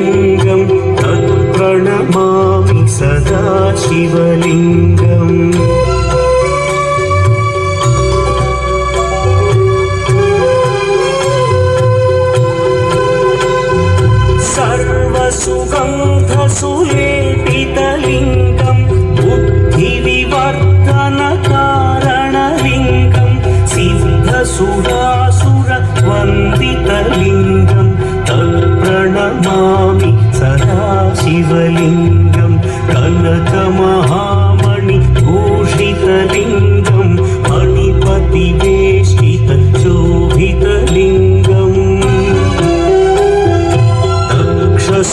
शिवलिङ्गं तत्प्रणमामि सदा शिवलिङ्गम् सर्वसुगन्धसुलेपितलिङ्गं बुद्धिविवर्धनकारणलिङ्गं सिद्धसुरासुरवन्दितलिङ्गं तत्प्रणमामि सदा शिवलिङ्गं कनकमहामणिभूषितलिङ्गं मणिपतिवेष्टितशोभितलिङ्गम्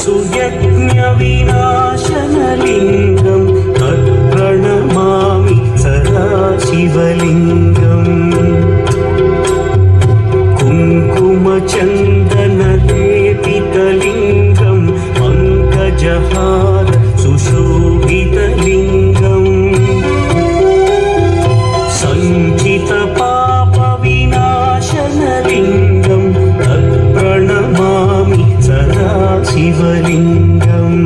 सुयज्ञविनाशनलिङ्गं तत्प्रणमामि सदा शिवलिङ्गम् कुङ्कुमचन्दनलेपितलिङ्गं पङ्कजहार सुशोभितलिङ्गम् सञ्चितपापविनाशनलिङ्गं तत्प्रणमामि सदा शिवलिङ्गम्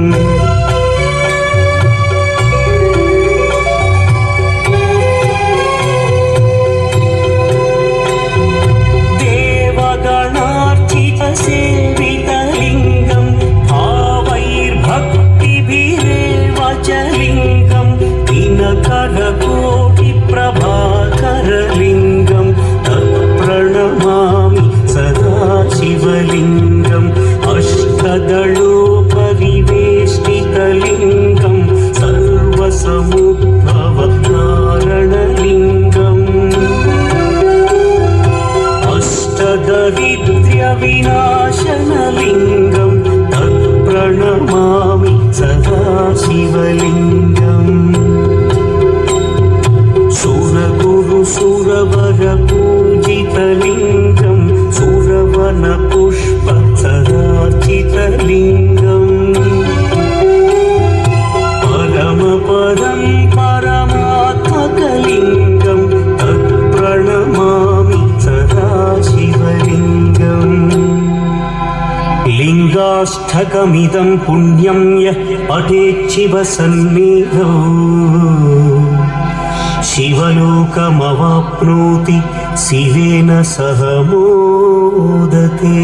देवगणार्चितसेवितलिङ्गं भावैर्भक्तिभिरेव च लिङ्गं दिनकरकोटिप्रभाकरलिङ्गं तत्प्रणमामि सदा शिवलिङ्गम् अष्टदलोपरिवेष्टितलिङ्गं सर्वसमुद्भवकारणलिङ्गम् अष्टदरिद्र्यविनाशनलिङ्गं तत्प्रणमामि सदा शिवलिङ्गम् सुरगुरुसुरवरपूजितलिङ्गं सुरवनपुष्पसदार्चितलिङ्गम् परमपदं परमात्मकलिङ्गं तत्प्रणमामि सदा शिवलिङ्गम् लिङ्गाष्टकमिदं पुण्यं यः पठेच्छिवसन्निधौ शिवलोकमवाप्नोति शिवेन सह मोदते।